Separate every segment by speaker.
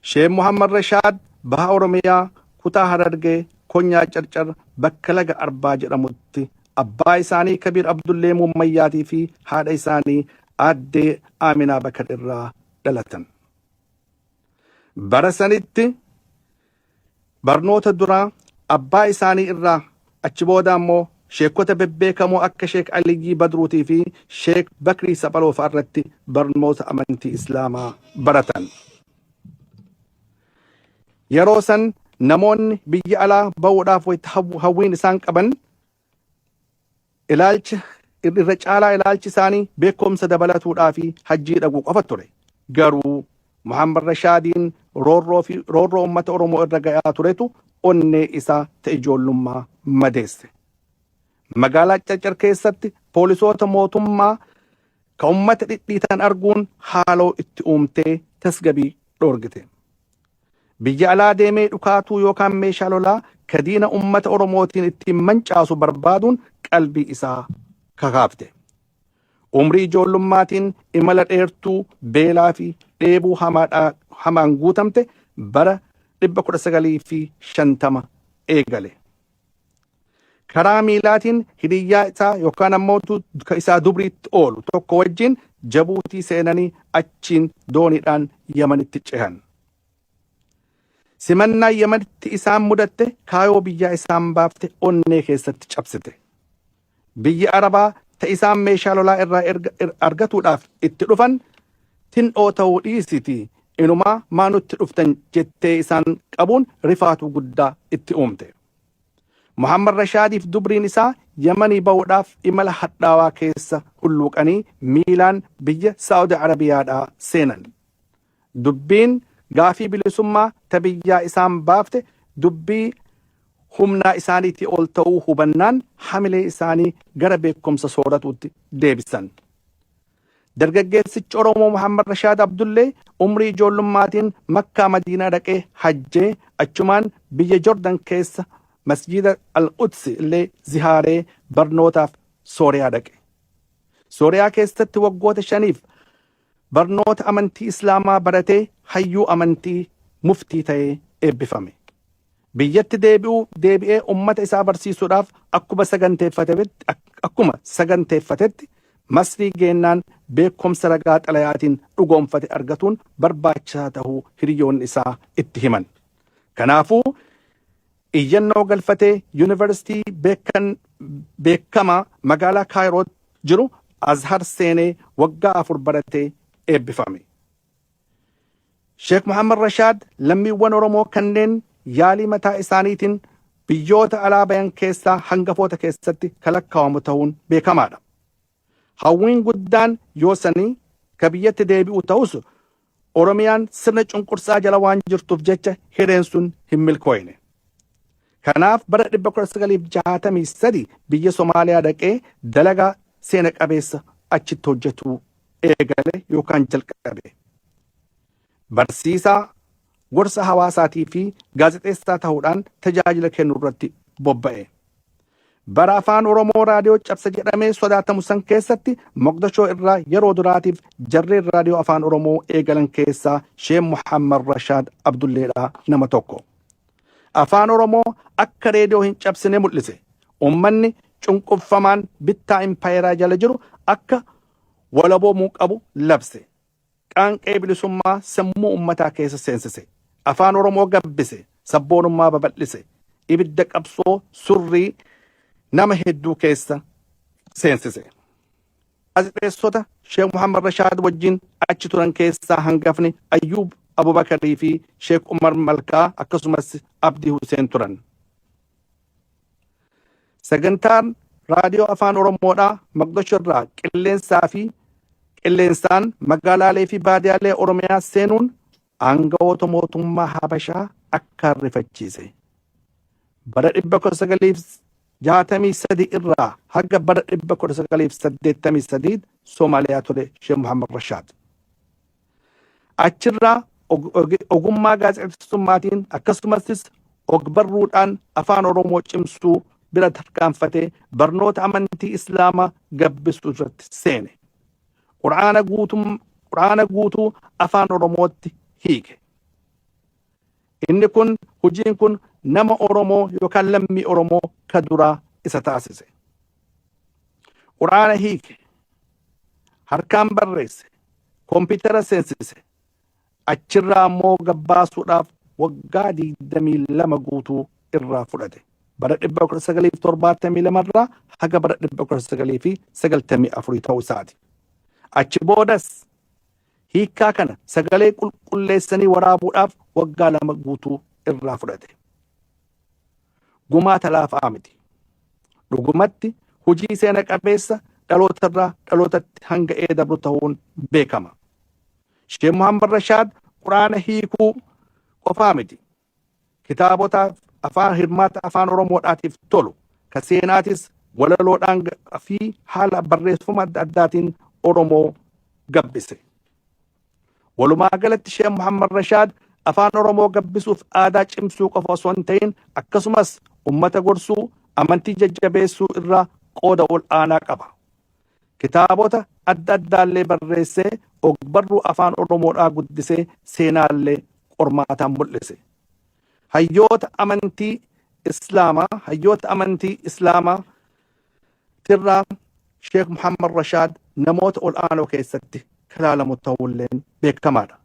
Speaker 1: Sheekh Muhammad Rashaad baha Oromiyaa kutaa Harargee konyaa Carcar bakka laga Arbaa jedhamutti abbaa isaanii Kabiir Abdullee Muummayyaatii fi haadha isaanii aaddee Aaminaa Bakar irraa dhalatan. Bara sanitti barnoota duraa abbaa isaanii irraa achi booda ammoo sheekota bebbeekamoo akka Sheek Aliyyii Badruutii fi Sheek Bakrii Saphaloofa irratti barnoota amantii Islaamaa baratan. Yeroo san namoonni biyya alaa ba'uudhaaf hawwiin isaan qaban irra caalaa ilaalchi isaanii beekumsa dabalatuudhaa fi hajjii dhaquu qofa ture. Garuu Muhammad Rashaadiin roorroo uummata Oromoo irra ga'aa turetu onnee isaa ta'e ijoollummaa madeesse. Magaalaa Carcar keessatti poolisoota mootummaa ka uummata dhidhiitan arguun haaloo itti uumtee tasgabii dhoorgite. Biyya alaa deemee dhukaatuu yookaan meeshaa lolaa ka diina uummata Oromootiin ittiin mancaasu barbaaduun qalbii isaa kakaafte. Umrii ijoollummaatiin imala dheertuu beelaa fi dheebuu hamaan guutamte bara 1950 eegale. Karaa miilaatiin hidiyyaa isaa yookaan ammoo isaa dubriitti oolu tokko wajjin Jabuutii seenanii achiin dooniidhaan Yamanitti cehan. Simannaa Yamanitti isaan mudatte kaayoo biyyaa isaan baafte onnee keessatti cabsite. Biyyi Arabaa ta isaan meeshaa lolaa irraa argatuudhaaf itti dhufan tin'oo ta'uu dhiisiti inumaa maanutti dhuftan jettee isaan qabuun rifaatuu guddaa itti uumte. Muhammad Rashaadiif dubriin isaa Yamanii ba'uudhaaf imala hadhaawaa keessa hulluuqanii miilaan biyya Saa'udi Arabiyaadhaa seenan. Dubbiin gaafii bilisummaa ta biyyaa isaan baafte dubbii humnaa isaaniitii ol ta'uu hubannaan hamilee isaanii gara beekumsa sooratuutti deebisan. Dargaggeessichi Oromoo Muhammad Rashaad Abdullee umrii ijoollummaatiin Makkaa Madiinaa dhaqee hajjee achumaan biyya Jordan keessa masjida Al-Quds illee zihaaree barnootaaf Sooriyaa dhaqe. Sooriyaa keessatti waggoota 5 barnoota amantii Islaamaa baratee hayyuu amantii muftii ta'ee eebbifame. Biyyatti deebi'ee ummata isaa barsiisuudhaaf akkuma saganteeffatetti Masrii geennaan beekumsa ragaa xalayaatiin dhugoomfate argatuun barbaachisaa ta'uu hiriyoonni isaa itti himan. Kanaafuu iyyannoo galfatee yuunivarsiitii beekamaa magaalaa Kaayiroo jiru Azhar seenee waggaa 4 baratee eebbifame. Sheek Muhammad Rashaad lammiiwwan Oromoo kanneen yaalii mataa isaaniitiin biyyoota alaa bayan keessaa hangafoota keessatti kalakkaa'amu ta'uun beekamaadha. Hawwiin guddaan yoo sanii ka biyyatti deebi'u ta'us Oromiyaan sirna cunqursaa jala waan jirtuuf jecha hireen sun hin milkooyne. Kanaaf bara 1963 biyya Somaaliyaa dhaqee dalagaa seena qabeessa achitti hojjetuu eegale yookaan jalqabe. Barsiisaa gorsa hawaasaatii fi gaazexeessaa ta'uudhaan tajaajila kennuu irratti bobba'e. Bara afaan Oromoo raadiyoo cabsa jedhamee sodaatamu san keessatti Moqdishoo irraa yeroo duraatiif jarreen raadiyoo afaan Oromoo eegalan keessaa Sheek Muhammad Rashaad Abdulleedhaa nama tokko. Afaan Oromoo akka reediyoo hin cabsine mul'ise. Uummanni cunqurfamaan bittaa impaayeraa jala jiru akka walaboomuu qabu labse. Qaanqee bilisummaa sammuu uummataa keessa seensise. Afaan Oromoo gabbise. Sabboonummaa babal'ise. Ibidda qabsoo surrii nama hedduu keessa seensise. Gaazexeessota Sheek Muhammad Rashaad wajjin achi turan keessaa hangafni Ayyuub Abubakarii fi Sheek Umar Malkaa akkasumas Abdii Huseen turan. Sagantaan raadiyoo afaan Oromoodhaa Moqdishoo irraa qilleensaan magaalaalee fi baadiyaalee Oromiyaa seenuun aangawoota mootummaa Habashaa akka rifachiise. Bara 1963 irraa haga bara 1983 Somaaliyaa ture Sheek Muhammad Rashaad. Achirraa ogummaa gaazexeessummaatiin akkasumas ogbarruudhaan afaan Oromoo cimsuu bira tarkaanfatee barnoota amantii Islaamaa gabbisuu irratti seene. Quraana guutuu afaan Oromootti hiike. Inni kun hojiin kun nama Oromoo yookaan lammii Oromoo ka duraa isa taasise. Quraana hiike, harkaan barreesse, koompitara seensise, achirraa ammoo gabbaasuudhaaf waggaa 22 guutuu irraa fudhate. Bara 1972 irraa haga bara 1994 ta'uu isaati. Achi boodas hiikkaa kana sagalee qulqulleessanii waraabuudhaaf waggaa 2 guutuu irraa fudhate. Gumaata laafaa miti. Dhugumatti hojii seena qabeessa dhalootarraa dhalootatti hanga dabru ta'uun beekama. Sheekh Muhammad Rashaad Quraana hiikuu qofaa miti. Kitaabotaaf hirmaata afaan Oromoodhaatiif tolu, ka seenaatis walaloodhaan fi haala barreeffama adda addaatiin Oromoo gabbise. Walumaa galatti Sheekh Muhammad Rashaad afaan Oromoo gabbisuuf aadaa cimsuu qofa osoo hin ta'in akkasumas ummata gorsuu, amantii jajjabeessuu irraa qooda ol aanaa qaba. Kitaabota adda addaallee barreessee ogbarruu afaan Oromoodhaa guddisee seenaallee qormaataan mul'ise. Hayyoota amantii Islaamaa tirraa Sheekh Muhammad Rashaad namoota ol aanoo keessatti ilaalamu ta'uulleen beekamaadha.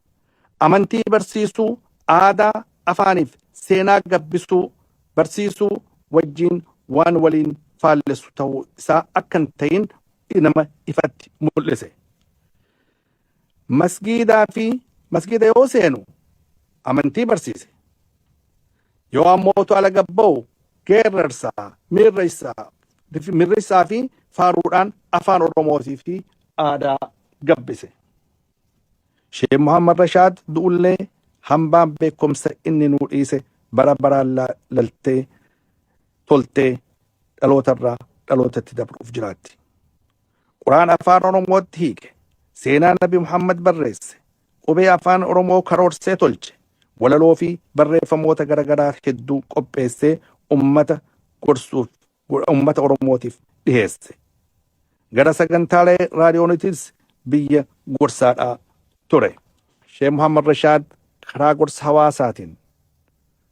Speaker 1: Amantii barsiisuu, aadaa, afaaniif seenaa gabbisuu, barsiisuu wajjin waan waliin faallessu ta'uu isaa akka hin ta'in nama ifatti mul'ise. Masgiida yoo seenu amantii barsiise. Yoo ammootu ala gabba'u geerrarsaa, mirrisaa fi faaruudhaan afaan Oromootii fi aadaa gabbise. Sheekh Muhammad Rashaad du'ullee hambaan beekumsa inni nuu dhiise bara baraan laltee toltee dhalootarraa dhalootatti dabruuf jiraatti. Quraan afaan Oromootti hiike, seenaa Nabi Muhammad barreesse, qubee afaan Oromoo karoorsee tolche, walaloo fi barreeffamoota garagaraa hedduu qopheessee ummata Oromootiif dhiheesse. Gara sagantaalee raadiyoonitis biyya gorsaadhaa ture. Sheekh Muhammad Rashaad karaa gorsa hawaasaatiin,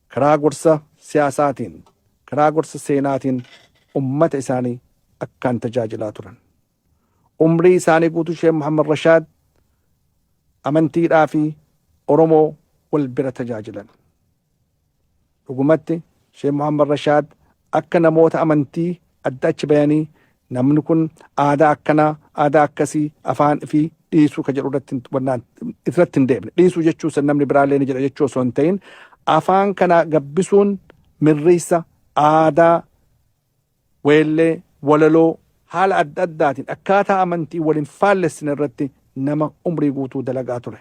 Speaker 1: karaa gorsa siyaasaatiin, karaa gorsa seenaatiin ummata isaanii akkaan tajaajilaa turan. Umrii isaanii guutuu Sheekh Muhammad Rashaad amantiidhaa fi Oromoo wal bira tajaajilan. Dhugumatti Sheekh Muhammad Rashaad akka namoota amantii adda achi bayanii namni kun aadaa akkanaa, aadaa akkasii, afaan fi dhiisuu ka jedhu irratti hin deebine. Dhiisuu jechuun namni biraallee ni jedha jechuu osoo hin ta'in afaan kana gabbisuun mirriisa, aadaa, weellee, walaloo haala adda addaatiin akkaataa amantii waliin faallessine irratti nama umrii guutuu dalagaa ture.